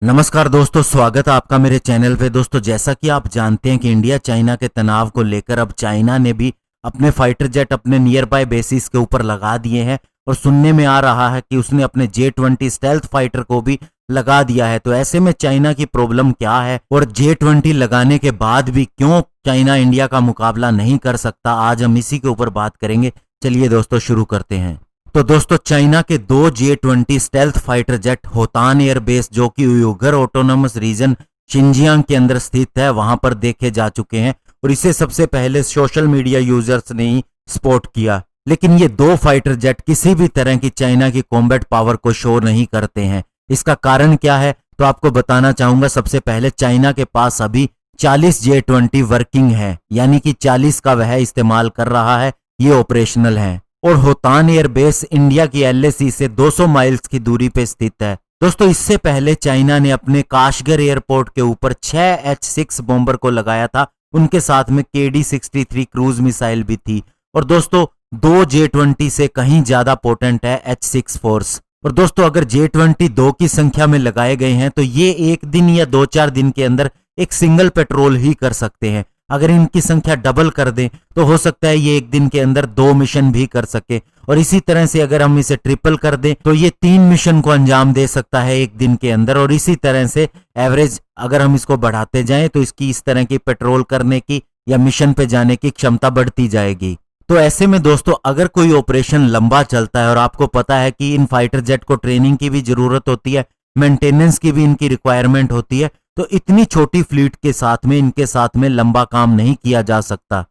नमस्कार दोस्तों, स्वागत है आपका मेरे चैनल पे। दोस्तों, जैसा कि आप जानते हैं कि इंडिया चाइना के तनाव को लेकर अब चाइना ने भी अपने फाइटर जेट अपने नियर बाय बेसिस के ऊपर लगा दिए हैं और सुनने में आ रहा है कि उसने अपने J-20 स्टेल्थ फाइटर को भी लगा दिया है। तो ऐसे में चाइना की प्रॉब्लम क्या है और J-20 लगाने के बाद भी क्यों चाइना इंडिया का मुकाबला नहीं कर सकता, आज हम इसी के ऊपर बात करेंगे। चलिए दोस्तों शुरू करते हैं। तो दोस्तों, चाइना के दो J-20 stealth fighter jet होतान airbase, जो कि उइगर ऑटोनोमस रीजन शिनजियांग के अंदर स्थित है, वहां पर देखे जा चुके हैं और इसे सबसे पहले सोशल मीडिया यूजर्स ने ही स्पॉट किया। लेकिन ये दो फाइटर जेट किसी भी तरह की चाइना की कॉम्बैट पावर को शो नहीं करते हैं। इसका कारण क्या है तो आपको बताना चाहूंगा। सबसे पहले चाइना के पास अभी 40 J-20 वर्किंग है, यानी कि 40 का वह इस्तेमाल कर रहा है, ये ऑपरेशनल है। और होतान एयरबेस इंडिया की LAC से 200 माइल्स की दूरी पे स्थित है। दोस्तों, इससे पहले चाइना ने अपने काशगर एयरपोर्ट के ऊपर 6 H-6 बॉम्बर को लगाया था, उनके साथ में KD-63 क्रूज मिसाइल भी थी। और दोस्तों, दो J-20 से कहीं ज्यादा पोटेंट है H-6 फोर्स। और दोस्तों, अगर J-20 2 की संख्या में लगाए गए हैं तो ये एक दिन या 2-4 दिन के अंदर एक सिंगल पेट्रोल ही कर सकते हैं। अगर इनकी संख्या डबल कर दें तो हो सकता है ये एक दिन के अंदर 2 मिशन भी कर सके, और इसी तरह से अगर हम इसे ट्रिपल कर दें तो ये 3 मिशन को अंजाम दे सकता है एक दिन के अंदर। और इसी तरह से एवरेज अगर हम इसको बढ़ाते जाएं तो इसकी इस तरह की पेट्रोल करने की या मिशन पे जाने की क्षमता बढ़ती जाएगी। तो ऐसे में दोस्तों, अगर कोई ऑपरेशन लंबा चलता है और आपको पता है कि इन फाइटर जेट को ट्रेनिंग की भी जरूरत होती है, मेंटेनेंस की भी इनकी रिक्वायरमेंट होती है, तो इतनी छोटी फ्लीट के साथ में इनके साथ में लंबा काम नहीं किया जा सकता।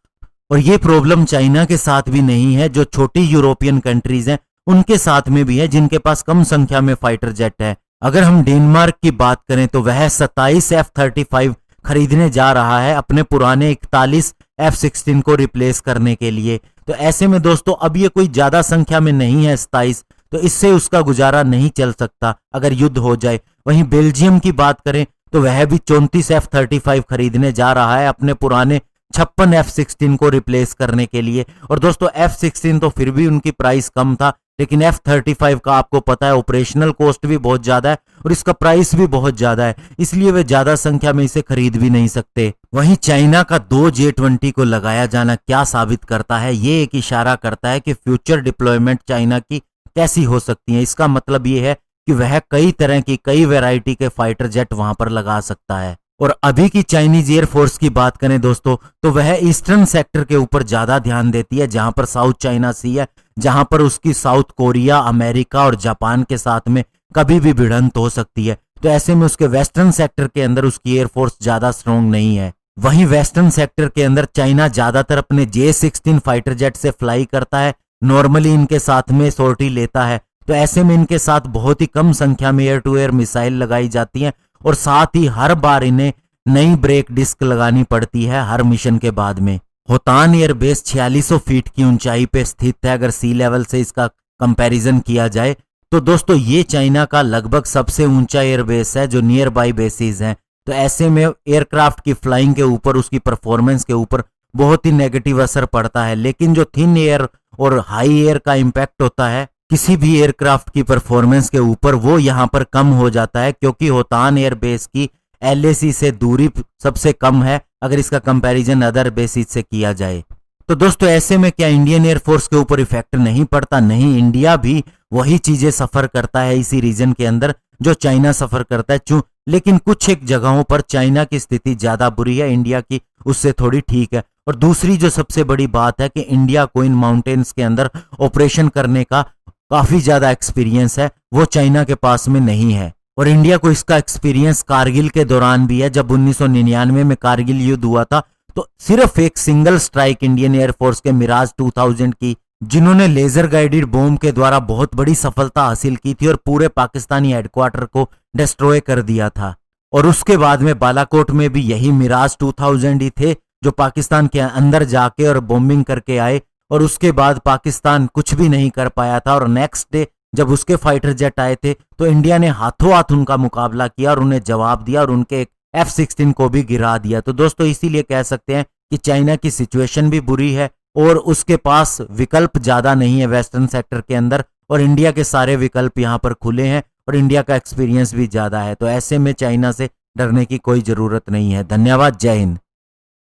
और ये प्रॉब्लम चाइना के साथ भी नहीं है, जो छोटी यूरोपियन कंट्रीज हैं उनके साथ में भी है, जिनके पास कम संख्या में फाइटर जेट है। अगर हम डेनमार्क की बात करें तो वह 27 F-35 खरीदने जा रहा है अपने पुराने 41 F-16 को रिप्लेस करने के लिए। तो ऐसे में दोस्तों, अब ये कोई ज्यादा संख्या में नहीं है 27, तो इससे उसका गुजारा नहीं चल सकता अगर युद्ध हो जाए। वहीं बेल्जियम की बात करें तो वह भी 34 F-35 खरीदने जा रहा है अपने पुराने 56 F-16 को रिप्लेस करने के लिए। और दोस्तों, F-16 तो फिर भी उनकी प्राइस कम था, लेकिन F-35 का आपको पता है ऑपरेशनल कॉस्ट भी बहुत ज्यादा है और इसका प्राइस भी बहुत ज्यादा है, इसलिए वे ज्यादा संख्या में इसे खरीद भी नहीं सकते। वहीं चाइना का 2 J-20 को लगाया जाना क्या साबित करता है? ये एक इशारा करता है कि फ्यूचर डिप्लॉयमेंट चाइना की कैसी हो सकती है। इसका मतलब ये है कि वह कई तरह की कई वैरायटी के फाइटर जेट वहां पर लगा सकता है। और अभी की चाइनीज एयरफोर्स की बात करें दोस्तों, तो वह ईस्टर्न सेक्टर के ऊपर ज्यादा ध्यान देती है, जहां पर साउथ चाइना सी है, जहां पर उसकी साउथ कोरिया, अमेरिका और जापान के साथ में कभी भी भिड़ंत हो सकती है। तो ऐसे में उसके वेस्टर्न सेक्टर के अंदर उसकी एयरफोर्स ज्यादा स्ट्रॉन्ग नहीं है। वहीं वेस्टर्न सेक्टर के अंदर चाइना ज्यादातर अपने J-16 फाइटर जेट से फ्लाई करता है, नॉर्मली इनके साथ में सॉर्टी लेता है। तो ऐसे में इनके साथ बहुत ही कम संख्या में एयर टू एयर मिसाइल लगाई जाती हैं और साथ ही हर बार इन्हें नई ब्रेक डिस्क लगानी पड़ती है हर मिशन के बाद में। होतान एयरबेस 4600 फीट की ऊंचाई पे स्थित है। अगर सी लेवल से इसका कंपैरिजन किया जाए तो दोस्तों, ये चाइना का लगभग सबसे ऊंचा एयरबेस है जो नियर बाय बेसिस हैं। तो ऐसे में एयरक्राफ्ट की फ्लाइंग के ऊपर, उसकी परफॉर्मेंस के ऊपर बहुत ही नेगेटिव असर पड़ता है। लेकिन जो थिन एयर और हाई एयर का इंपैक्ट होता है किसी भी एयरक्राफ्ट की परफॉर्मेंस के ऊपर, वो यहाँ पर कम हो जाता है, क्योंकि होतान एयरबेस की LAC से दूरी सबसे कम है अगर इसका कंपैरिजन अदर बेसिस से किया जाए। तो दोस्तों, ऐसे में क्या इंडियन एयरफोर्स के ऊपर इफेक्ट नहीं पड़ता? नहीं, इंडिया भी वही चीजें सफर करता है इसी रीजन के अंदर जो चाइना सफर करता है। लेकिन कुछ एक जगहों पर चाइना की स्थिति ज्यादा बुरी है, इंडिया की उससे थोड़ी ठीक है। और दूसरी जो सबसे बड़ी बात है कि इंडिया को इन माउंटेन्स के अंदर ऑपरेशन करने का काफी ज्यादा एक्सपीरियंस है, वो चाइना के पास में नहीं है। और इंडिया को इसका एक्सपीरियंस कारगिल के दौरान भी है। जब 1999 में कारगिल युद्ध हुआ था तो सिर्फ एक सिंगल स्ट्राइक इंडियन एयरफोर्स के मिराज 2000 की, जिन्होंने लेजर गाइडेड बॉम्ब के द्वारा बहुत बड़ी सफलता हासिल की थी और पूरे पाकिस्तानी हेडक्वार्टर को डिस्ट्रॉय कर दिया था। और उसके बाद में बालाकोट में भी यही मिराज 2000 ही थे जो पाकिस्तान के अंदर जाके और बॉम्बिंग करके आए, और उसके बाद पाकिस्तान कुछ भी नहीं कर पाया था। और नेक्स्ट डे जब उसके फाइटर जेट आए थे तो इंडिया ने हाथों हाथ उनका मुकाबला किया और उन्हें जवाब दिया और उनके F-16 को भी गिरा दिया। तो दोस्तों, इसीलिए कह सकते हैं कि चाइना की सिचुएशन भी बुरी है और उसके पास विकल्प ज़्यादा नहीं है वेस्टर्न सेक्टर के अंदर, और इंडिया के सारे विकल्प यहाँ पर खुले हैं और इंडिया का एक्सपीरियंस भी ज़्यादा है। तो ऐसे में चाइना से डरने की कोई ज़रूरत नहीं है। धन्यवाद। जय हिंद।